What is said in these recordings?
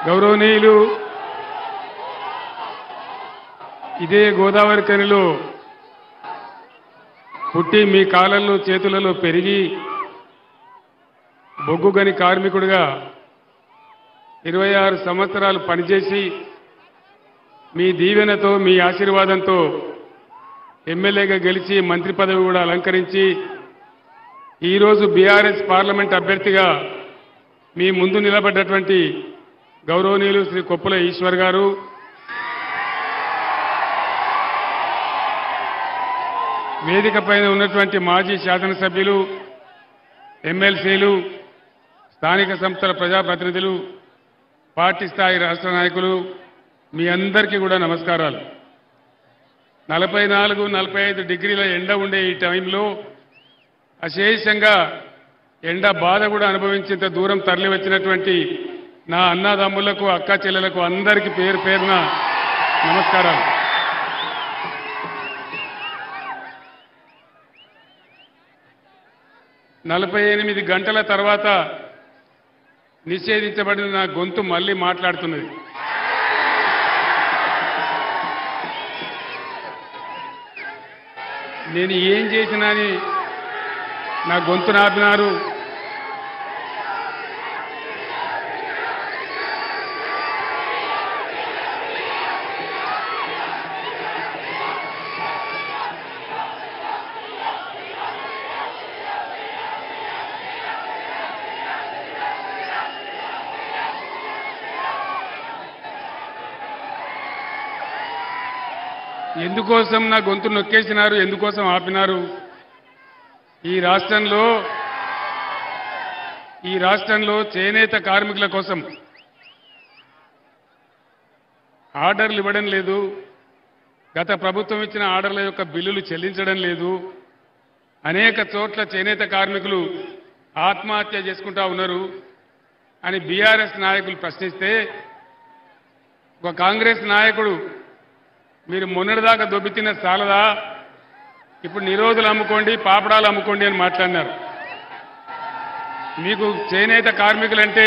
గౌరవనీయులు ఇదే గోదావరి కనిలో పుట్టి మీ కాళ్ళల్లో చేతులలో పెరిగి బొగ్గుగని కార్మికుడిగా 26 సంవత్సరాలు పనిచేసి మీ దీవెనతో మీ ఆశీర్వాదంతో ఎమ్మెల్యేగా గెలిచి మంత్రి పదవి కూడా అలంకరించి ఈరోజు బీఆర్ఎస్ పార్లమెంట్ అభ్యర్థిగా మీ ముందు నిలబడ్డటువంటి గౌరవనీయులు శ్రీ కొప్పుల ఈశ్వర్ గారు, వేదిక పైన ఉన్నటువంటి మాజీ శాసనసభ్యులు, ఎమ్మెల్సీలు, స్థానిక సంస్థల ప్రజాప్రతినిధులు, పార్టీ స్థాయి రాష్ట్ర నాయకులు, మీ అందరికీ కూడా నమస్కారాలు. 44-45 డిగ్రీల ఎండ ఉండే ఈ టైంలో అశేషంగా ఎండ బాధ కూడా అనుభవించేంత దూరం తరలి వచ్చినటువంటి నా అన్నదమ్ములకు, అక్క చెల్లెలకు అందరికీ పేరు పేరున నమస్కారాలు. నలభై 48 గంటల తర్వాత నిషేధించబడిన నా గొంతు మళ్ళీ మాట్లాడుతున్నది. నేను ఏం చేసినా అని నా గొంతు నాపినారు. ఎందుకోసం నా గొంతు నొక్కేసినారు, ఎందుకోసం ఆపినారు? ఈ రాష్ట్రంలో చేనేత కార్మికుల కోసం ఆర్డర్లు ఇవ్వడం లేదు. గత ప్రభుత్వం ఇచ్చిన ఆర్డర్ల యొక్క బిల్లులు చెల్లించడం లేదు. అనేక చోట్ల చేనేత కార్మికులు ఆత్మహత్య చేసుకుంటా ఉన్నారు అని బీఆర్ఎస్ నాయకులు ప్రశ్నిస్తే ఒక కాంగ్రెస్ నాయకుడు, మీరు మొన్నటిదాకా దొబ్బితిన్న చాలదా, ఇప్పుడు నిరోధులు అమ్ముకోండి, పాపడాలు అమ్ముకోండి అని మాట్లాడినారు. మీకు చేనేత కార్మికులంటే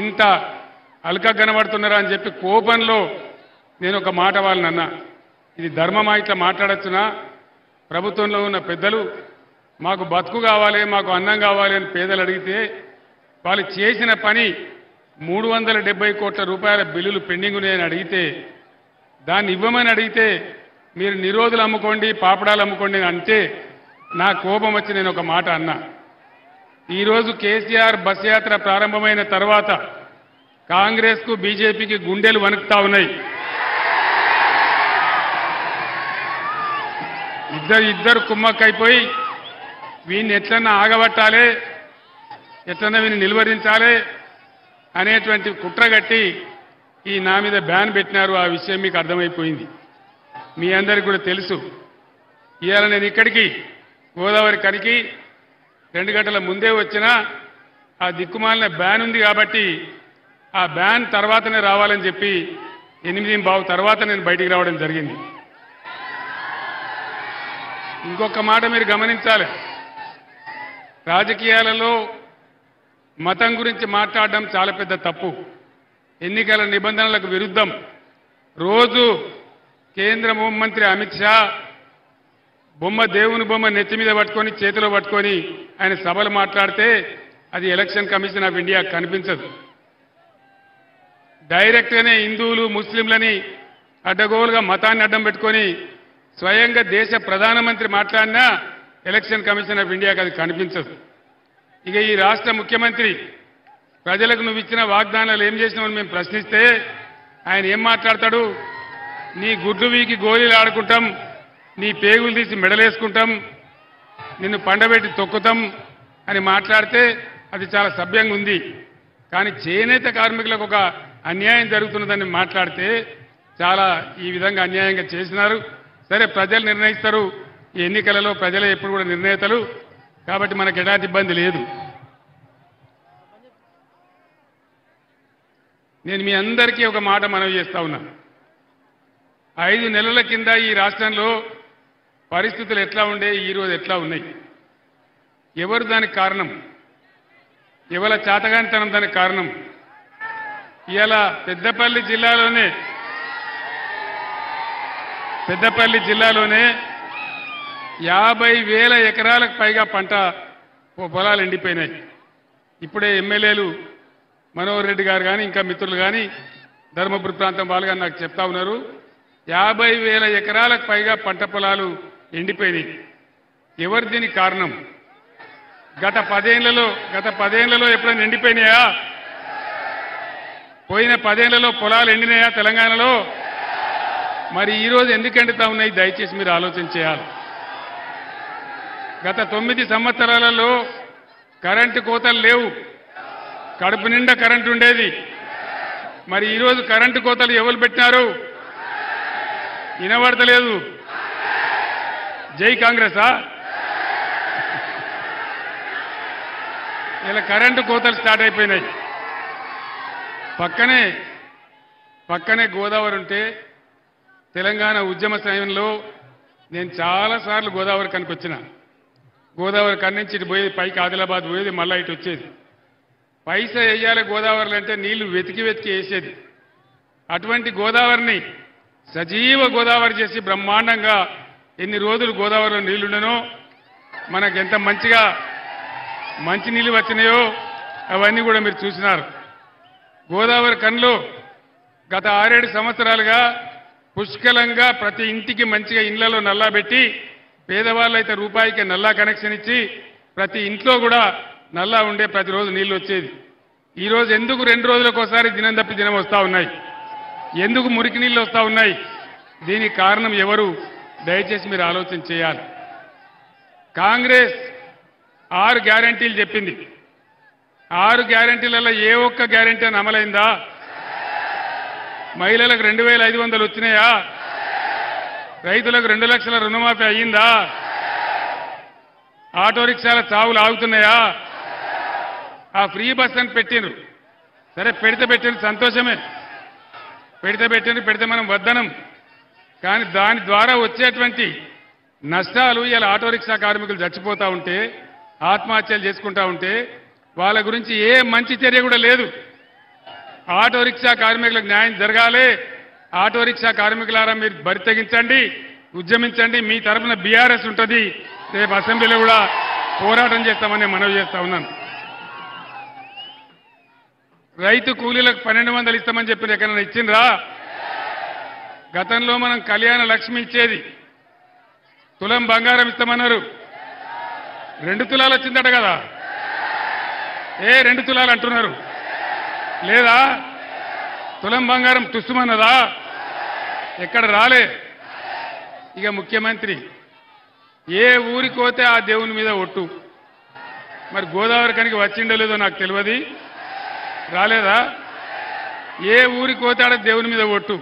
ఇంత అల్క కనబడుతున్నారా అని చెప్పి కోపంలో నేను ఒక మాట వాళ్ళనన్నా, ఇది ధర్మమా, ఇట్లా మాట్లాడచ్చునా? ప్రభుత్వంలో ఉన్న పెద్దలు మాకు బతుకు కావాలి, మాకు అన్నం కావాలి అని పేదలు అడిగితే వాళ్ళు చేసిన పని 370 కోట్ల రూపాయల బిల్లులు పెండింగ్ ఉన్నాయని అడిగితే, దాన్ని ఇవ్వమని అడిగితే మీరు నిరోధులు అమ్ముకోండి, పాపడాలు అమ్ముకోండి అంటే నా కోపం వచ్చి నేను ఒక మాట అన్నా. ఈరోజు కేసీఆర్ బస్ యాత్ర ప్రారంభమైన తర్వాత కాంగ్రెస్కు బీజేపీకి గుండెలు వణుకుతా ఉన్నాయి. ఇద్దరు కుమ్మక్కైపోయి వీడిని ఎట్లన్నా ఆగబట్టాలి, ఎట్లన్నా వీడిని నిలువరించాలి అనేటువంటి కుట్రగట్టి ఈ నా మీద బ్యాన్ పెట్టినారు. ఆ విషయం మీకు అర్థమైపోయింది, మీ అందరికీ కూడా తెలుసు. ఇవాళ నేను ఇక్కడికి గోదావరి కనికి 2 గంటల ముందే వచ్చినా ఆ దిక్కుమాలిన బ్యాన్ ఉంది కాబట్టి ఆ బ్యాన్ తర్వాతనే రావాలని చెప్పి 8:15 తర్వాత నేను బయటికి రావడం జరిగింది. ఇంకొక మాట మీరు గమనించాలి, రాజకీయాలలో మతం గురించి మాట్లాడడం చాలా పెద్ద తప్పు. ఎన్నికల నిబంధనలకు విరుద్ధం. రోజు కేంద్ర హోంమంత్రి అమిత్ షా దేవుని బొమ్మ నెత్తి మీద పట్టుకొని చేతిలో పట్టుకొని ఆయన సభలు మాట్లాడితే అది ఎలక్షన్ కమిషన్ ఆఫ్ ఇండియా కనిపించదు. డైరెక్ట్గానే హిందువులు ముస్లింలని అడ్డగోలుగా మతాన్ని అడ్డం పెట్టుకొని స్వయంగా దేశ ప్రధానమంత్రి మాట్లాడినా ఎలక్షన్ కమిషన్ ఆఫ్ ఇండియాకి అది కనిపించదు. ఇక ఈ రాష్ట్ర ముఖ్యమంత్రి ప్రజలకు నువ్వు ఇచ్చిన వాగ్దానాలు ఏం చేసినావని మేము ప్రశ్నిస్తే ఆయన ఏం మాట్లాడతాడు? నీ గుడ్లు వీకి గోళీలు ఆడుకుంటాం, నీ పేగులు తీసి మెడలేసుకుంటాం, నిన్ను పండబెట్టి తొక్కుతాం అని మాట్లాడితే అది చాలా సభ్యంగా ఉంది. కానీ చేనేత కార్మికులకు ఒక అన్యాయం జరుగుతున్నదని మాట్లాడితే చాలా ఈ విధంగా అన్యాయంగా చేసినారు. సరే, ప్రజలు నిర్ణయిస్తారు. ఈ ఎన్నికలలో ప్రజలే ఎప్పుడు కూడా నిర్ణేతలు కాబట్టి మనకు ఎలాంటి ఇబ్బంది లేదు. నేను మీ అందరికీ ఒక మాట మనవి చేస్తా ఉన్నాను. 5 నెలల కింద ఈ రాష్ట్రంలో పరిస్థితులు ఎట్లా ఉండే, ఈరోజు ఎట్లా ఉన్నాయి? ఎవరు దానికి కారణం? ఎవరి చాతగానితనం దానికి కారణం? ఇలా పెద్దపల్లి జిల్లాలోనే 50,000 ఎకరాలకు పైగా పంట పొలాలు ఎండిపోయినాయి. ఇప్పుడే ఎమ్మెల్యేలు మనోహర్ రెడ్డి గారు కానీ ఇంకా మిత్రులు కానీ ధర్మపురి ప్రాంతం వాళ్ళు కానీ నాకు చెప్తా ఉన్నారు 50,000 ఎకరాలకు పైగా పంట పొలాలు ఎండిపోయినాయి. ఎవరు దీనికి కారణం? గత 10 ఏళ్లలో ఎప్పుడైనా ఎండిపోయినాయా? పోయిన 10 ఏళ్లలో పొలాలు ఎండినాయా తెలంగాణలో? మరి ఈరోజు ఎందుకు ఎండుతా ఉన్నాయి? దయచేసి మీరు ఆలోచన చేయాలి. గత 9 సంవత్సరాలలో కరెంటు కోతలు లేవు, కడుపు నిండా కరెంటు ఉండేది. మరి ఈరోజు కరెంటు కోతలు ఎవరు పెట్టినారు? వినబడతలేదు. జై కాంగ్రెసా? ఇలా కరెంటు కోతలు స్టార్ట్ అయిపోయినాయి. పక్కనే గోదావరి ఉంటే తెలంగాణ ఉద్యమ సమయంలో నేను చాలాసార్లు గోదావరి కనికి వచ్చిన. గోదావరి కన్ని నుంచి ఇటు పోయేది, పైకి ఆదిలాబాద్ పోయేది, మళ్ళా ఇటు వచ్చేది. పైసా వేయాలి గోదావరిలో అంటే నీళ్లు వెతికి వేసేది. అటువంటి గోదావరిని సజీవ గోదావరి చేసి బ్రహ్మాండంగా ఎన్ని రోజులు గోదావరిలో నీళ్లుండనో, మనకు ఎంత మంచిగా మంచి నీళ్ళు వచ్చినాయో అవన్నీ కూడా మీరు చూసినారు. గోదావరి కన్లో గత 6-7 సంవత్సరాలుగా పుష్కలంగా ప్రతి ఇంటికి మంచిగా ఇళ్లలో నల్లా పెట్టి, పేదవాళ్ళైతే రూపాయికి నల్లా కనెక్షన్ ఇచ్చి ప్రతి ఇంట్లో కూడా నల్లా ఉండే ప్రతిరోజు నీళ్లు వచ్చేది. ఈరోజు ఎందుకు 2 రోజులకు ఒకసారి దినం తప్పి దినం వస్తూ ఉన్నాయి? ఎందుకు మురికి నీళ్ళు వస్తూ ఉన్నాయి? దీనికి కారణం ఎవరు? దయచేసి మీరు ఆలోచన చేయాలి. కాంగ్రెస్ 6 గ్యారంటీలు చెప్పింది. 6 గ్యారంటీలలో ఏ ఒక్క గ్యారంటీ అని అమలైందా? మహిళలకు 2,500 వచ్చినాయా? రైతులకు 2 లక్షల రుణమాఫీ అయ్యిందా? ఆటో రిక్షాల చావులు ఆగుతున్నాయా? ఆ ఫ్రీ బస్ అని పెట్టిండ్రు. సరే, పెట్టిన సంతోషమే, పెడితే మనం వద్దనం. కానీ దాని ద్వారా వచ్చేటువంటి నష్టాలు, ఇలా ఆటో రిక్షా కార్మికులు చచ్చిపోతూ ఉంటే, ఆత్మహత్యలు చేసుకుంటా ఉంటే వాళ్ళ గురించి ఏ మంచి చర్య కూడా లేదు. ఆటో రిక్షా కార్మికులకు న్యాయం జరగాలి. ఆటో రిక్షా కార్మికులారా మీరు బరి తెగించండి, ఉద్యమించండి. మీ తరఫున బీఆర్ఎస్ ఉంటుంది. రేపు అసెంబ్లీలో కూడా పోరాటం చేస్తామని మనవి చేస్తా ఉన్నాను. రైతు కూలీలకు 1,200 ఇస్తామని చెప్పి ఎక్కడైనా ఇచ్చిండ్రా? గతంలో మనం కళ్యాణ లక్ష్మి ఇచ్చేది, తులం బంగారం ఇస్తామన్నారు. 2 తులాలు వచ్చిందట కదా? 2 తులాలు అంటున్నారు లేదా? తులం బంగారం తుస్సుమన్నదా? ఎక్కడ రాలే. ఇక ముఖ్యమంత్రి ఏ ఊరికి పోతే ఆ దేవుని మీద ఒట్టు. మరి గోదావరి కనికి వచ్చిండో లేదో నాకు తెలియదు, రాలేదా? ఏ ఊరికి పోతే ఆడ దేవుని మీద ఒట్టు.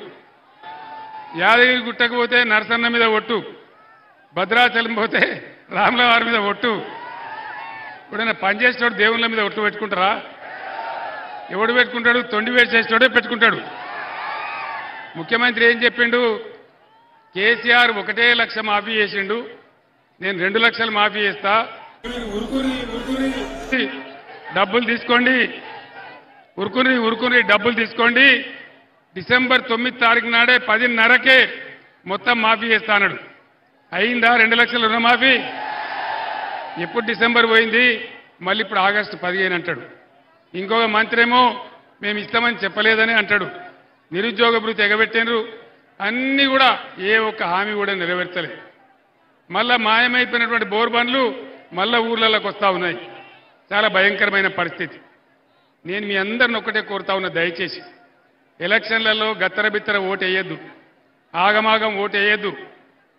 యాదగిరి గుట్టకు పోతే నరసన్న మీద ఒట్టు, భద్రాచలం పోతే రాముల వారి మీద ఒట్టు. ఇప్పుడైనా పనిచేసేటోడు దేవుళ్ళ మీద ఒట్టు పెట్టుకుంటారా? ఎవడు పెట్టుకుంటాడు? తొండి వేసేటోడే పెట్టుకుంటాడు. ముఖ్యమంత్రి ఏం చెప్పిండు? కేసీఆర్ 1 లక్ష మాఫీ చేసిండు, నేను 2 లక్షలు మాఫీ చేస్తా, డబ్బులు తీసుకోండి, ఉరుకుని డబ్బులు తీసుకోండి, డిసెంబర్ 9 తారీఖు నాడే 10:30కే మొత్తం మాఫీ చేస్తా అన్నాడు. అయిందా 2 లక్షల రుణమాఫీ? ఎప్పుడు డిసెంబర్ పోయింది, మళ్ళీ ఇప్పుడు ఆగస్టు 15 అంటాడు. ఇంకొక మంత్రి ఏమో మేము ఇస్తామని చెప్పలేదని అంటాడు. నిరుద్యోగ భృతి ఎగబెట్టినరు, అన్నీ కూడా ఏ ఒక్క హామీ కూడా నెరవేర్చలేదు. మళ్ళా మాయమైపోయినటువంటి బోర్ బండ్లు మళ్ళా ఊర్లలోకి వస్తూ ఉన్నాయి. చాలా భయంకరమైన పరిస్థితి. నేను మీ అందరిని ఒక్కటే కోరుతా ఉన్నా, దయచేసి ఎలక్షన్లలో గత్తర బిత్తర ఓటు వేయద్దు, ఆగమాగం ఓటు వేయద్దు.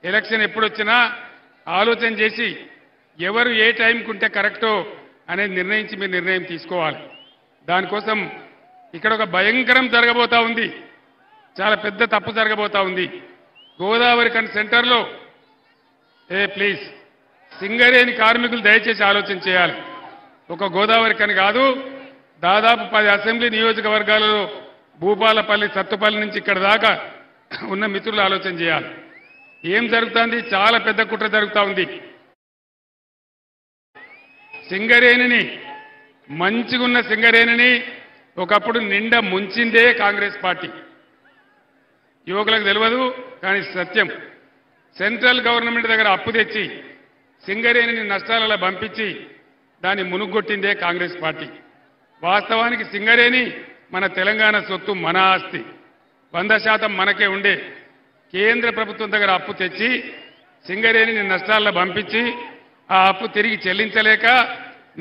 ఎలక్షన్ ఎప్పుడు వచ్చినా ఆలోచన చేసి ఎవరు ఏ టైంకి ఉంటే కరెక్టో అనేది నిర్ణయించి మీరు నిర్ణయం తీసుకోవాలి. దానికోసం ఇక్కడ ఒక భయంకరం జరగబోతా ఉంది, చాలా పెద్ద తప్పు జరగబోతా ఉంది. గోదావరి కన్ సెంటర్లో ప్లీజ్ సింగరేణి కార్మికులు దయచేసి ఆలోచన చేయాలి. ఒక గోదావరి కని కాదు, దాదాపు 10 అసెంబ్లీ నియోజకవర్గాలలో భూపాలపల్లి, సత్తుపల్లి నుంచి ఇక్కడ దాకా ఉన్న మిత్రులు ఆలోచన చేయాలి. ఏం జరుగుతుంది? చాలా పెద్ద కుట్ర జరుగుతూ ఉంది. సింగరేణిని, మంచిగున్న సింగరేణిని ఒకప్పుడు నిండా ముంచిందే కాంగ్రెస్ పార్టీ. యువకులకు తెలియదు కానీ సత్యం. సెంట్రల్ గవర్నమెంట్ దగ్గర అప్పు తెచ్చి సింగరేణిని నష్టాలలో పంపించి దాన్ని మునుగొట్టిందే కాంగ్రెస్ పార్టీ. వాస్తవానికి సింగరేణి మన తెలంగాణ సొత్తు, మన ఆస్తి. 100% మనకే ఉండే. కేంద్ర ప్రభుత్వం దగ్గర అప్పు తెచ్చి సింగరేణిని నష్టాల్లో పంపించి ఆ అప్పు తిరిగి చెల్లించలేక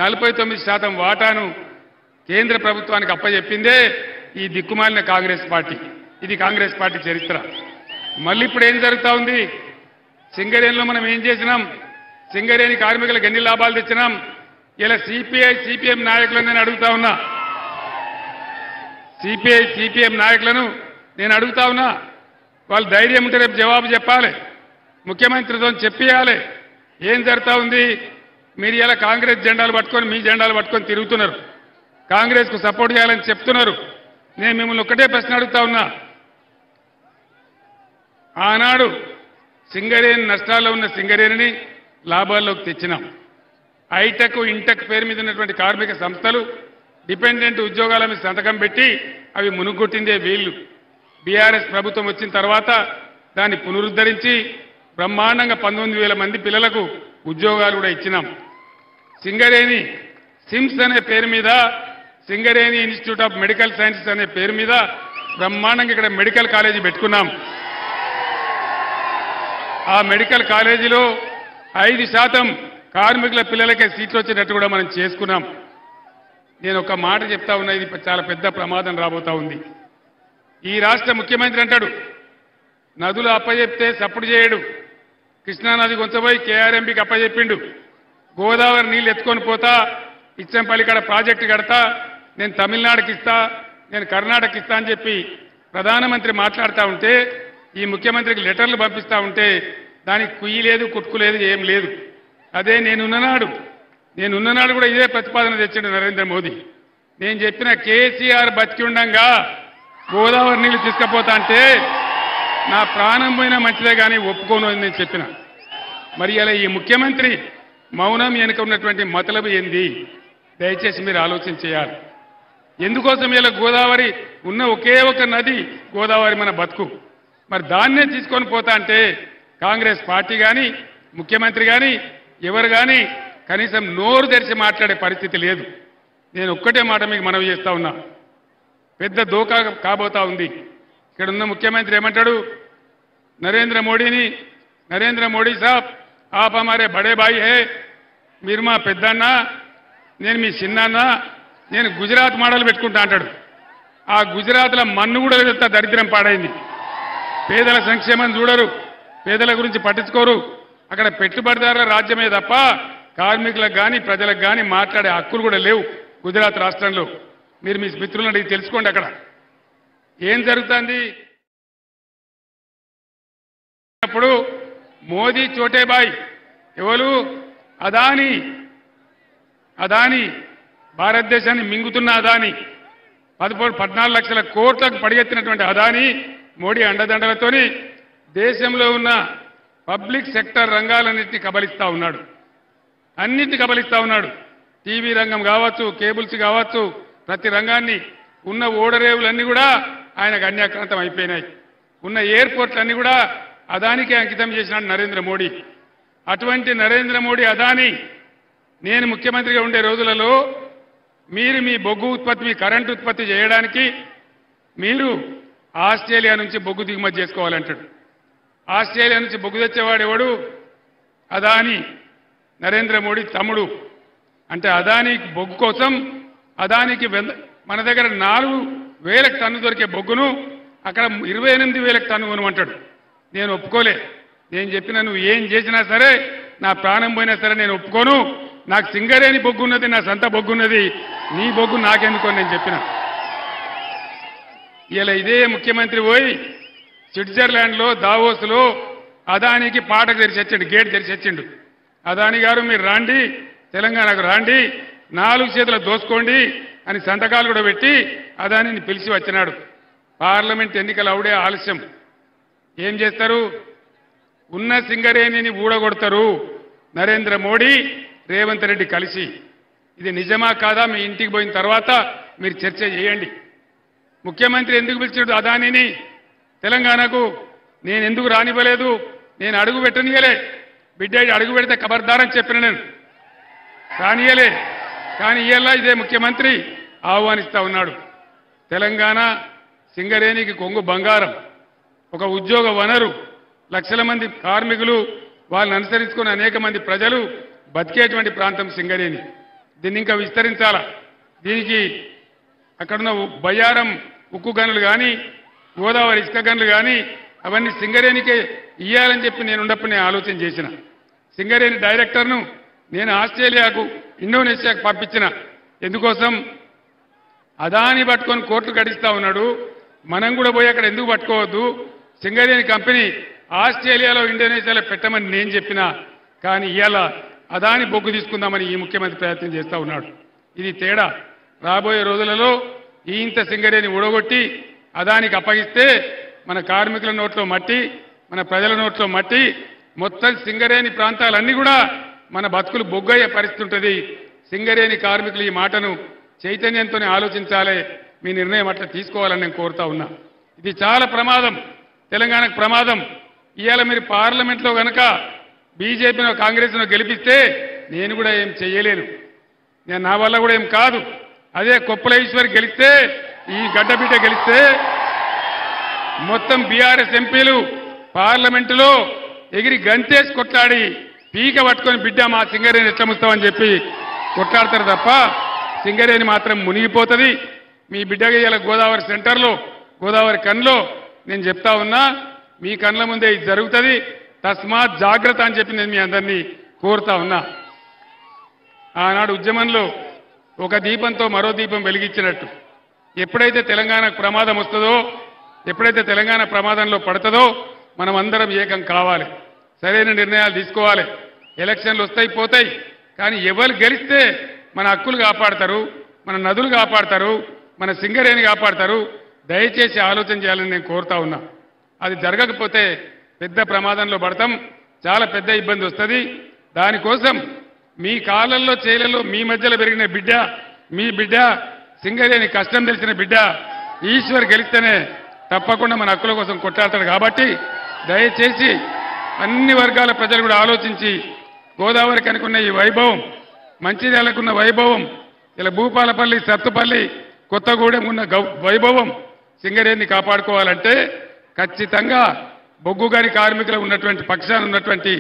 49% వాటాను కేంద్ర ప్రభుత్వానికి అప్పచెప్పిందే ఈ దిక్కుమాలిన కాంగ్రెస్ పార్టీ. ఇది కాంగ్రెస్ పార్టీ చరిత్ర. మళ్ళీ ఇప్పుడు ఏం జరుగుతా ఉంది? సింగరేణిలో మనం ఏం చేసినాం? సింగరేణి కార్మికులకు ఎన్ని లాభాలు తెచ్చినాం? ఇలా సిపిఐ సిపిఎం నాయకులను నేను అడుగుతా ఉన్నా. సిపిఐ సిపిఎం నాయకులను నేను అడుగుతా ఉన్నా. వాళ్ళు ధైర్యం ఉంటే రేపు జవాబు చెప్పాలి, ముఖ్యమంత్రితో చెప్పియాలి. ఏం జరుగుతా ఉంది? మీరు ఇలా కాంగ్రెస్ జెండాలు పట్టుకొని, మీ జెండాలు పట్టుకొని తిరుగుతున్నారు, కాంగ్రెస్కు సపోర్ట్ చేయాలని చెప్తున్నారు. నేను మిమ్మల్ని ఒక్కటే ప్రశ్న అడుగుతా ఉన్నా. ఆనాడు సింగరేణి నష్టాల్లో ఉన్న సింగరేణిని లాభాల్లోకి తెచ్చినాం. ఐటెక్, ఇంటెక్ పేరు మీద ఉన్నటువంటి కార్మిక సంస్థలు డిపెండెంట్ ఉద్యోగాల మీద సంతకం పెట్టి అవి మునుగొట్టిందే వీళ్ళు. బీఆర్ఎస్ ప్రభుత్వం వచ్చిన తర్వాత దాన్ని పునరుద్ధరించి బ్రహ్మాండంగా 19,000 మంది పిల్లలకు ఉద్యోగాలు కూడా ఇచ్చినాం. సింగరేణి సిమ్స్ అనే పేరు మీద, Singareni institute of medical sciences అనే పేరు మీద బ్రహ్మాండంగా ఇక్కడ మెడికల్ కాలేజీ పెట్టుకున్నాం. ఆ మెడికల్ కాలేజీలో 5% కార్మికుల పిల్లలకే సీట్లు వచ్చేటట్టు కూడా మనం చేసుకున్నాం. నేను ఒక మాట చెప్తా ఉన్నా, ఇది చాలా పెద్ద ప్రమాదం రాబోతా ఉంది. ఈ రాష్ట్ర ముఖ్యమంత్రి అంటాడు నదులు అప్పచెప్తే సప్పుడు చేయడు. కృష్ణానది కొంచెపోయి కేఆర్ఎంబీకి అప్పచెప్పిండు. గోదావరి నీళ్ళు ఎత్తుకొని పోతా, ఇచ్చంపల్లి కాడ ప్రాజెక్టు కడతా, నేను తమిళనాడుకి ఇస్తా, నేను కర్ణాటకకి ఇస్తా అని చెప్పి ప్రధానమంత్రి మాట్లాడుతూ ఉంటే, ఈ ముఖ్యమంత్రికి లెటర్లు పంపిస్తూ ఉంటే దానికి కుయ్యి లేదు, కుట్టుకు లేదు, ఏం లేదు. అదే నేనున్ననాడు కూడా ఇదే ప్రతిపాదన తెచ్చిండు నరేంద్ర మోదీ. నేను చెప్పిన కేసీఆర్ బతికి ఉండంగా గోదావరి నీళ్లు తీసుకుపోతా అంటే నా ప్రాణం పోయినా మంచిదే కానీ ఒప్పుకోను అని నేను చెప్పిన. మరి ఇలా ఈ ముఖ్యమంత్రి మౌనం వెనుక ఉన్నటువంటి మతలబు ఏంది? దయచేసి మీరు ఆలోచన చేయాలి. ఎందుకోసం ఇలా గోదావరి ఉన్న ఒకే ఒక నది గోదావరి మన బతుకు. మరి దాన్నే తీసుకొని పోతా అంటే కాంగ్రెస్ పార్టీ కానీ, ముఖ్యమంత్రి కానీ, ఎవరు కానీ కనీసం నోరు తెరిచి మాట్లాడే పరిస్థితి లేదు. నేను ఒక్కటే మాట మీకు మనవి చేస్తా ఉన్నా, పెద్ద దోకా కాబోతా ఉంది. ఇక్కడ ఉన్న ముఖ్యమంత్రి ఏమంటాడు? నరేంద్ర మోడీ సాబ్ ఆప్ హమారే బడే భాయి హే, మీరు మా పెద్దన్న, నేను మీ చిన్నన్న, నేను గుజరాత్ మోడల్ పెట్టుకుంటా అంటాడు. ఆ గుజరాత్లో మన్ను కూడా వెళ్తా దరిద్రం పాడైంది. పేదల సంక్షేమం చూడరు, పేదల గురించి పట్టించుకోరు. అక్కడ పెట్టుబడిదారుల రాజ్యమే తప్ప కార్మికులకు కానీ ప్రజలకు కానీ మాట్లాడే హక్కులు కూడా లేవు గుజరాత్ రాష్ట్రంలో. మీరు మీ మిత్రులను అడిగి తెలుసుకోండి అక్కడ ఏం జరుగుతుంది. అప్పుడు మోదీ చోటేబాయ్ ఎవరు? అదాని భారతదేశాన్ని మింగుతున్న అదాని, 14 లక్షల కోట్లకు పడిగెత్తినటువంటి అదాని మోడీ అండదండలతోని దేశంలో ఉన్న పబ్లిక్ సెక్టర్ రంగాలన్నింటినీ కబలిస్తా ఉన్నాడు. అన్నింటినీ కబలిస్తా ఉన్నాడు. టీవీ రంగం కావచ్చు, కేబుల్స్ కావచ్చు, ప్రతి రంగాన్ని, ఉన్న ఓడరేవులన్నీ కూడా ఆయనకు అన్యాక్రాంతం అయిపోయినాయి. ఉన్న ఎయిర్పోర్ట్లన్నీ కూడా అదానికే అంకితం చేసినాడు నరేంద్ర మోడీ. అటువంటి నరేంద్ర మోడీ అదాని నేను ముఖ్యమంత్రిగా ఉండే రోజులలో మీరు మీ బొగ్గు ఉత్పత్తి, మీ కరెంటు ఉత్పత్తి చేయడానికి మీరు ఆస్ట్రేలియా నుంచి బొగ్గు దిగుమతి చేసుకోవాలంటాడు. ఆస్ట్రేలియా నుంచి బొగ్గు తెచ్చేవాడు ఎవడు? అదాని, నరేంద్ర మోడీ తమ్ముడు. అంటే అదాని బొగ్గు కోసం అదానికి మన దగ్గర 4,000 టన్ను దొరికే బొగ్గును అక్కడ 28,000 టన్ను కొనమంటాడు. నేను ఒప్పుకోలే. నేను చెప్పిన నువ్వు ఏం చేసినా సరే, నా ప్రాణం పోయినా సరే నేను ఒప్పుకోను. నాకు సింగరేణి బొగ్గు ఉన్నది, నా సొంత బొగ్గు ఉన్నది, నీ బొగ్గు నాకెందుకో నేను చెప్పిన. ఇలా ఇదే ముఖ్యమంత్రి పోయి స్విట్జర్లాండ్లో దావోస్లో అదానికి పాటకు తెరిచొచ్చిండు, గేట్ తెరిచొచ్చిండు. అదాని గారు మీరు రాండి, తెలంగాణకు రాండి, 4 చేతులు దోసుకోండి అని సంతకాలు కూడా పెట్టి అదానిని పిలిచి వచ్చినాడు. పార్లమెంట్ ఎన్నికలు అవుడే ఆలస్యం. ఏం చేస్తారు? ఉన్న సింగరేణిని ఊడగొడతారు నరేంద్ర మోడీ, రేవంత్ రెడ్డి కలిసి. ఇది నిజమా కాదా మీ ఇంటికి పోయిన తర్వాత మీరు చర్చ చేయండి. ముఖ్యమంత్రి ఎందుకు పిలిచాడు అదానిని తెలంగాణకు? నేను ఎందుకు రానివ్వలేదు? నేను అడుగు పెట్టనీయలే. బిడ్డ అడుగు పెడితే ఖబర్దారని చెప్పిన నేను రానియలే. కానీ ఇవాళ ఇదే ముఖ్యమంత్రి ఆహ్వానిస్తా ఉన్నాడు. తెలంగాణ సింగరేణికి కొంగు బంగారం, ఒక ఉద్యోగ వనరు, లక్షల మంది కార్మికులు, వాళ్ళని అనుసరించుకుని అనేక మంది ప్రజలు బతికేటువంటి ప్రాంతం సింగరేణి. దీన్ని ఇంకా విస్తరించాలా. దీనికి అక్కడున్న బయ్యారం ఉక్కు గనులు కానీ, గోదావరి ఇసుక గనులు కానీ అవన్నీ సింగరేణికే ఇయ్యాలని చెప్పి నేనున్నప్పుడు నేను ఆలోచన చేసిన. సింగరేణి డైరెక్టర్ను నేను ఆస్ట్రేలియాకు, ఇండోనేషియాకు పంపించిన. ఎందుకోసం? అదాని పట్టుకొని కోర్టు గడిస్తా ఉన్నాడు, మనం కూడా పోయి అక్కడ ఎందుకు పట్టుకోవద్దు? సింగరేణి కంపెనీ ఆస్ట్రేలియాలో, ఇండోనేషియాలో పెట్టమని నేను చెప్పినా. కానీ ఇవాళ అదాని బొగ్గు తీసుకుందామని ఈ ముఖ్యమంత్రి ప్రయత్నం చేస్తూ ఉన్నాడు. ఇది తేడా. రాబోయే రోజులలో ఈ ఇంత సింగరేణి ఊడగొట్టి అదానికి అప్పగిస్తే మన కార్మికుల నోట్లో మట్టి, మన ప్రజల నోట్లో మట్టి, మొత్తం సింగరేణి ప్రాంతాలన్నీ కూడా మన బతుకులు బొగ్గయ్యే పరిస్థితి ఉంటుంది. సింగరేణి కార్మికులు ఈ మాటను చైతన్యంతోనే ఆలోచించాలి. మీ నిర్ణయం అట్లా తీసుకోవాలని నేను కోరుతా ఉన్నా. ఇది చాలా ప్రమాదం, తెలంగాణకు ప్రమాదం. ఇవాళ మీరు పార్లమెంట్లో కనుక బీజేపీనో కాంగ్రెస్నో గెలిపిస్తే నేను కూడా ఏం చెయ్యలేను, నా వల్ల కూడా ఏం కాదు. అదే కొప్పుల ఈశ్వర్ గెలిస్తే, ఈ గడ్డబిడ్డ గెలిస్తే మొత్తం బీఆర్ఎస్ ఎంపీలు పార్లమెంటులో ఎగిరి గంతేసి కొట్లాడి పీక పట్టుకొని బిడ్డ మా సింగరేణి ఎట్లా ముస్తామని చెప్పి కొట్లాడతారు తప్ప సింగరేణి మాత్రం మునిగిపోతుంది. మీ బిడ్డగా ఇలా గోదావరి సెంటర్లో, గోదావరి కన్లో నేను చెప్తా ఉన్నా, మీ కళ్ళ ముందే ఇది జరుగుతుంది. తస్మాత్ జాగ్రత్త అని చెప్పి నేను మీ అందరినీ కోరుతా ఉన్నా. ఆనాడు ఉద్యమంలో ఒక దీపంతో మరో దీపం వెలిగించినట్టు ఎప్పుడైతే తెలంగాణకు ప్రమాదం వస్తుందో, ఎప్పుడైతే తెలంగాణ ప్రమాదంలో పడుతుందో మనం అందరం ఏకం కావాలి, సరైన నిర్ణయాలు తీసుకోవాలి. ఎలక్షన్లు వస్తాయి పోతాయి, కానీ ఎవరు గెలిస్తే మన హక్కులు కాపాడతారు, మన నదులు కాపాడతారు, మన సింగరేణి కాపాడతారు. దయచేసి ఆలోచన చేయాలని నేను కోరుతా ఉన్నా. అది జరగకపోతే పెద్ద ప్రమాదంలో పడతాం, చాలా పెద్ద ఇబ్బంది వస్తుంది. దానికోసం మీ కాళ్ళల్లో చేలల్లో మీ మధ్యలో పెరిగిన బిడ్డ, మీ బిడ్డ, సింగరేణి కష్టం తెలిసిన బిడ్డ ఈశ్వర్ గెలిస్తేనే తప్పకుండా మన హక్కుల కోసం కొట్లాడతాడు. కాబట్టి దయచేసి అన్ని వర్గాల ప్రజలు కూడా ఆలోచించి గోదావరికి అనుకున్న ఈ వైభవం, మంచిర్యాలకున్న వైభవం, ఇలా భూపాలపల్లి, సత్తుపల్లి, కొత్తగూడెం ఉన్న వైభవం సింగరేణిని కాపాడుకోవాలంటే ఖచ్చితంగా బొగ్గు గని కార్మికులు ఉన్నటువంటి పక్షాన ఉన్నటువంటి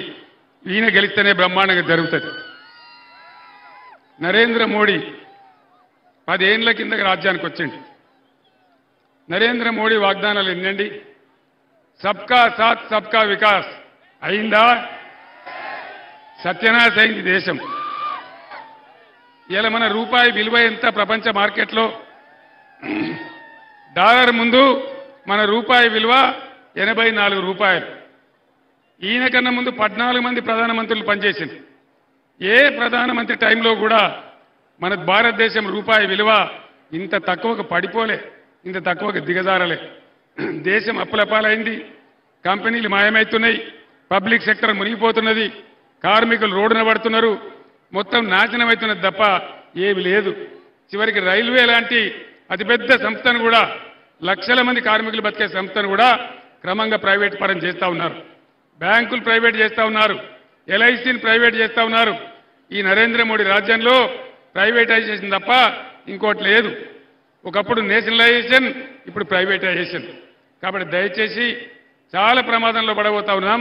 ఈయన గెలిస్తేనే బ్రహ్మాండంగా జరుగుతుంది. నరేంద్ర మోడీ 10 ఏళ్ల కిందకి రాజ్యానికి వచ్చింది. నరేంద్ర మోడీ వాగ్దానాలు ఎన్నండి? సబ్కా సాత్ సబ్కా వికాస్ అయిందా? సత్యనాశ అయింది దేశం. ఇలా మన రూపాయి విలువ ఎంత ప్రపంచ మార్కెట్లో? డాలర్ ముందు మన రూపాయి విలువ 84 రూపాయలు. ఈయన కన్నా ముందు 14 మంది ప్రధానమంత్రులు పనిచేసింది. ఏ ప్రధానమంత్రి టైంలో కూడా మన భారతదేశం రూపాయి విలువ ఇంత తక్కువకు పడిపోలే, ఇంత తక్కువకు దిగజారలే. దేశం అప్పులపాలైంది, కంపెనీలు మాయమవుతున్నాయి, పబ్లిక్ సెక్టర్ మునిగిపోతున్నది, కార్మికులు రోడ్డున పడుతున్నారు, మొత్తం నాశనం అవుతున్నది తప్ప ఏమి లేదు. చివరికి రైల్వే లాంటి అతిపెద్ద సంస్థను కూడా, లక్షల మంది కార్మికులు బతికే సంస్థను కూడా క్రమంగా ప్రైవేట్ పరం చేస్తూ ఉన్నారు. బ్యాంకులు ప్రైవేట్ చేస్తూ ఉన్నారు, ఎల్ఐసిని ప్రైవేట్ చేస్తూ ఉన్నారు. ఈ నరేంద్ర మోడీ రాజ్యంలో ప్రైవేటైజేషన్ తప్ప ఇంకోటి లేదు. ఒకప్పుడు నేషనలైజేషన్, ఇప్పుడు ప్రైవేటైజేషన్. కాబట్టి దయచేసి చాలా ప్రమాదంలో పడబోతా ఉన్నాం.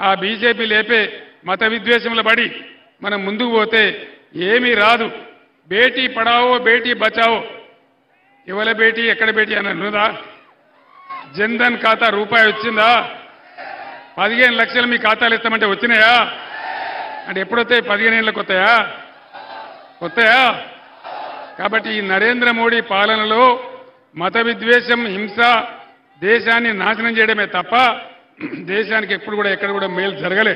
ఆ బీజేపీ లేపే మత విద్వేషంలో పడి మనం ముందుకు పోతే ఏమీ రాదు. బేటీ పడావో బేటీ బచావో, ఎవల బేటీ ఎక్కడ బేటీ అని అన్నదా? జన్ధన్ ఖాతా రూపాయి వచ్చిందా? 15 లక్షలు మీ ఖాతాలు ఇస్తామంటే వచ్చినాయా? అంటే ఎప్పుడొస్తాయి? 15 ఏళ్ళకి వస్తాయా? కాబట్టి ఈ నరేంద్ర మోడీ పాలనలో మత విద్వేషం, హింస దేశాన్ని నాశనం చేయడమే తప్ప దేశానికి ఎప్పుడు కూడా ఎక్కడ కూడా మేలు జరగలే.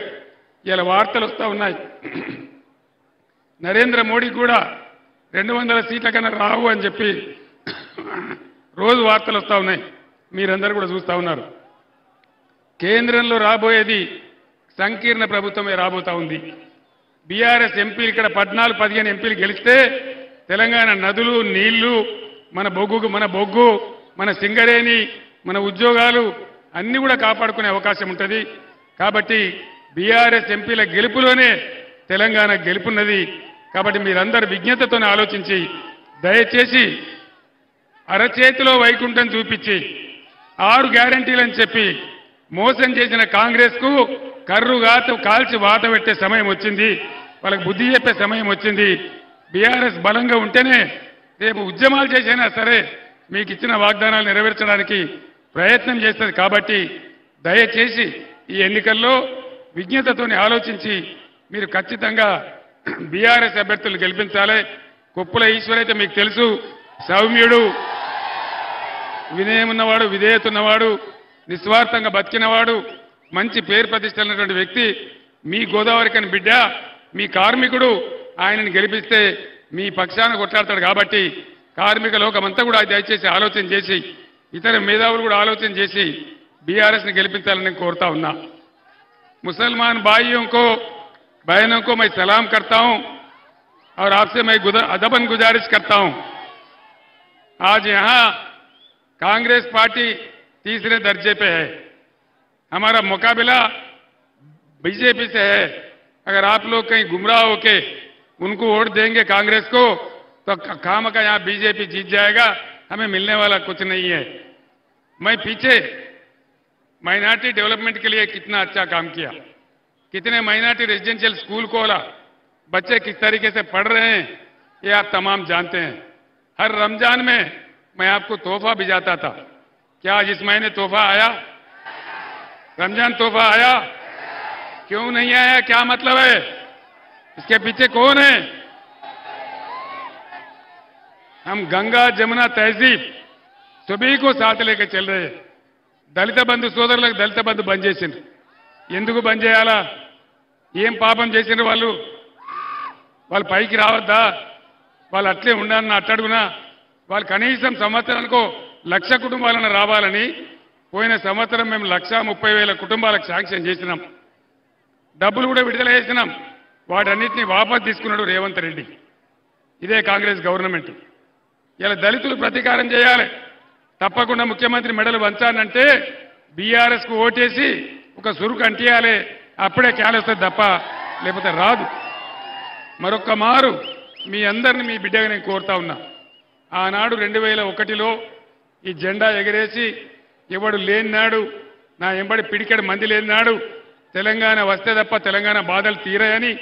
ఇలా వార్తలు వస్తూ ఉన్నాయి. నరేంద్ర మోడీ కూడా 200 సీట్ల కన్నా రావు అని చెప్పి రోజు వార్తలు వస్తూ ఉన్నాయి. మీరందరూ కూడా చూస్తూ ఉన్నారు. కేంద్రంలో రాబోయేది సంకీర్ణ ప్రభుత్వమే రాబోతా ఉంది. బీఆర్ఎస్ ఎంపీలు ఇక్కడ 14-15 ఎంపీలు గెలిస్తే తెలంగాణ నదులు, నీళ్లు, మన బొగ్గు మన సింగరేణి మన ఉద్యోగాలు అన్ని కూడా కాపాడుకునే అవకాశం ఉంటుంది కాబట్టి బీఆర్ఎస్ ఎంపీల గెలుపులోనే తెలంగాణ గెలుపున్నది కాబట్టి మీరందరూ విజ్ఞతతోనే ఆలోచించి దయచేసి అరచేతిలో వైకుంఠం చూపించి 6 గ్యారెంటీలని చెప్పి మోసం చేసిన కాంగ్రెస్ కు కర్రుగాత కాల్చి వాత పెట్టే సమయం వచ్చింది వాళ్ళకి బుద్ధి చెప్పే సమయం వచ్చింది బీఆర్ఎస్ బలంగా ఉంటేనే రేపు ఉద్యమాలు చేసైనా సరే మీకు ఇచ్చిన వాగ్దానాలు నెరవేర్చడానికి ప్రయత్నం చేస్తుంది కాబట్టి దయచేసి ఈ ఎన్నికల్లో విజ్ఞతతోని ఆలోచించి మీరు ఖచ్చితంగా బీఆర్ఎస్ అభ్యర్థులు గెలిపించాలి కొప్పుల ఈశ్వర్ అయితే మీకు తెలుసు సౌమ్యుడు వినయం ఉన్నవాడు విధేయత ఉన్నవాడు నిస్వార్థంగా బతికినవాడు మంచి పేరు ప్రతిష్టలున్నటువంటి వ్యక్తి మీ గోదావరికని బిడ్డ మీ కార్మికుడు ఆయనను గెలిపిస్తే మీ పక్షాన కొట్లాడతాడు కాబట్టి కార్మిక లోకమంతా కూడా దయచేసి ఆలోచన చేసి ఇతర మేధావులు కూడా ఆలోచన చేసి బీఆర్ఎస్ని గెలిపించాలని నేను కోరుతా ఉన్నా मुसलमान भाइयों को बहनों को मैं सलाम करता हूं और आपसे मैं अदबन गुजारिश करता हूं आज यहां कांग्रेस पार्टी तीसरे दर्जे पे है हमारा मुकाबला बीजेपी से है अगर आप लोग कहीं गुमराह होके उनको वोट देंगे कांग्रेस को तो काम का यहां बीजेपी जीत जाएगा हमें मिलने वाला कुछ नहीं है मैं पीछे माइनॉरिटी डेवलपमेंट के लिए कितना अच्छा काम किया कितने माइनॉरिटी रेजिडेंशियल स्कूल खोला बच्चे किस तरीके से पढ़ रहे हैं ये आप तमाम जानते हैं हर रमजान में मैं आपको तोहफा भिजाता था क्या आज इस महीने तोहफा आया रमजान तोहफा आया क्यों नहीं आया क्या मतलब है इसके पीछे कौन है हम गंगा जमुना तहजीब सभी को साथ लेकर चल रहे हैं దళిత బంధు సోదరులకు దళిత బంధు బంద్ చేసిండ్రు ఎందుకు బంద్ చేయాలా ఏం పాపం చేసిండ్రు వాళ్ళు పైకి రావద్దా వాళ్ళు అట్లే ఉండాలన్న అట్టడుగునా వాళ్ళు కనీసం సంవత్సరానికో 1,00,000 కుటుంబాలను రావాలని పోయిన సంవత్సరం మేము 1,30,000 కుటుంబాలకు శాంక్షన్ చేసినాం డబ్బులు కూడా విడుదల చేసినాం వాటన్నిటిని వాపస్ తీసుకున్నాడు రేవంత్ రెడ్డి ఇదే కాంగ్రెస్ గవర్నమెంట్ ఇలా దళితులు ప్రతీకారం చేయాలి తప్పకుండా ముఖ్యమంత్రి మెడలు వంచానంటే బీఆర్ఎస్ కు ఓటేసి ఒక సురుకు అంటియాలి అప్పుడే క్యాలొస్తుంది తప్ప లేకపోతే రాదు మరొక్క మారు మీ అందరిని మీ బిడ్డగా నేను కోరుతా ఉన్నా ఆనాడు 2001లో ఈ జెండా ఎగరేసి ఎవడు లేనినాడు నా ఎంబడి పిడికెడు మంది లేనినాడు తెలంగాణ వస్తే తప్ప తెలంగాణ బాధలు తీరాయని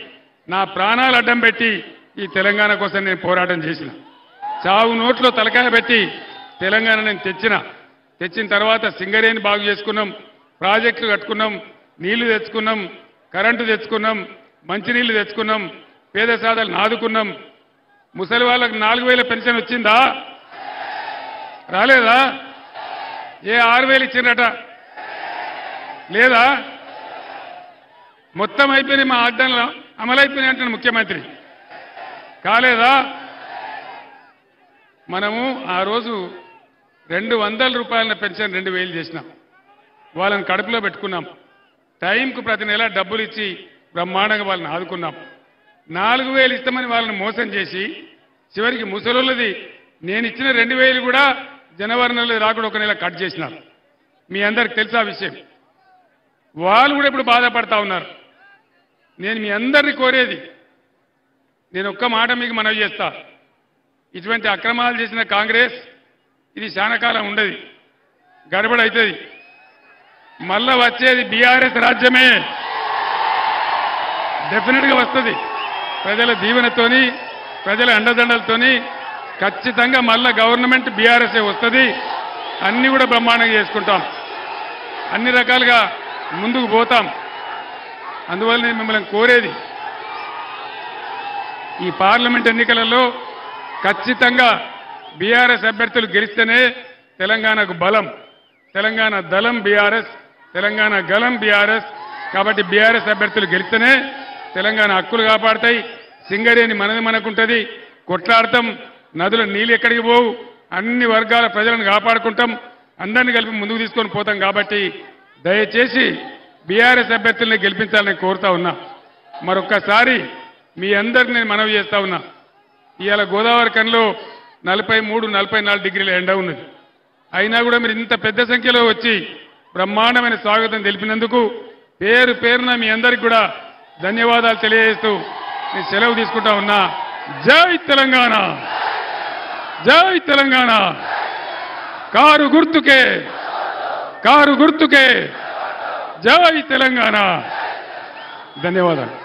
నా ప్రాణాలు అడ్డం పెట్టి ఈ తెలంగాణ కోసం నేను పోరాటం చేసిన చావు నోట్లో తలకాయ పెట్టి తెలంగాణ నేను తెచ్చిన తర్వాత సింగరేణి బాగు చేసుకున్నాం ప్రాజెక్టులు కట్టుకున్నాం నీళ్లు తెచ్చుకున్నాం కరెంటు తెచ్చుకున్నాం మంచినీళ్లు తెచ్చుకున్నాం పేద సాధలు ఆదుకున్నాం ముసలి వాళ్ళకి 4,000 పెన్షన్ వచ్చిందా రాలేదా ఏ 6,000 ఇచ్చిందట లేదా మొత్తం అయిపోయినాయి మా వాగ్దానాలు అమలైపోయినాయి అంటున్నాడు ముఖ్యమంత్రి కాలేదా మనము ఆ రోజు 200 రూపాయల పెన్షన్ 2,000 చేసినాం వాళ్ళని కడుపులో పెట్టుకున్నాం టైంకు ప్రతి నెల డబ్బులు ఇచ్చి బ్రహ్మాండంగా వాళ్ళని ఆదుకున్నాం 4,000 ఇస్తామని వాళ్ళని మోసం చేసి చివరికి ముసలోళ్ళది నేను ఇచ్చిన 2,000 కూడా జనవరి నెలలో రాకుండా ఒక నెల కట్ చేసినారు మీ అందరికి తెలుసా విషయం వాళ్ళు కూడా ఇప్పుడు బాధపడతా ఉన్నారు నేను మీ అందరినీ కోరేది నేను ఒక్క మాట మీకు మనవి చేస్తా ఇటువంటి అక్రమాలు చేసిన కాంగ్రెస్ ఇది శానకాలం ఉండదు గడబడవుతుంది మళ్ళా వచ్చేది బీఆర్ఎస్ రాజ్యమే డెఫినెట్గా వస్తుంది ప్రజల దీవెనతోని ప్రజల అండదండలతోని ఖచ్చితంగా మళ్ళా గవర్నమెంట్ బీఆర్ఎస్ఏ వస్తుంది అన్ని కూడా బ్రహ్మాండంగా చేసుకుంటాం అన్ని రకాలుగా ముందుకు పోతాం అందువల్ల నేను మిమ్మల్ని కోరేది ఈ పార్లమెంట్ ఎన్నికలలో ఖచ్చితంగా బీఆర్ఎస్ అభ్యర్థులు గెలిస్తేనే తెలంగాణకు బలం తెలంగాణ దళం బీఆర్ఎస్ తెలంగాణ గలం బీఆర్ఎస్ కాబట్టి బీఆర్ఎస్ అభ్యర్థులు గెలిస్తేనే తెలంగాణ హక్కులు కాపాడతాయి సింగరేణి మనది మనకుంటది కొట్లాడతాం నదుల నీళ్ళు ఎక్కడికి పోవు అన్ని వర్గాల ప్రజలను కాపాడుకుంటాం అందరినీ కలిపి ముందుకు తీసుకొని పోతాం కాబట్టి దయచేసి బీఆర్ఎస్ అభ్యర్థుల్ని గెలిపించాలని కోరుతా ఉన్నా మరొక్కసారి మీ అందరిని నేను మనవి చేస్తా ఉన్నా ఇవాళ గోదావరి కనిలో 43-44 డిగ్రీల ఎండ ఉన్నది. అయినా కూడా మీరు ఇంత పెద్ద సంఖ్యలో వచ్చి బ్రహ్మాండమైన స్వాగతం తెలిపినందుకు పేరు పేరున మీ అందరికి కూడా ధన్యవాదాలు తెలియజేస్తూ నేను సెలవు తీసుకుంటా ఉన్నా. జై తెలంగాణ, జై తెలంగాణ. కారు గుర్తుకే, కారు గుర్తుకే. జై తెలంగాణ. ధన్యవాదాలు.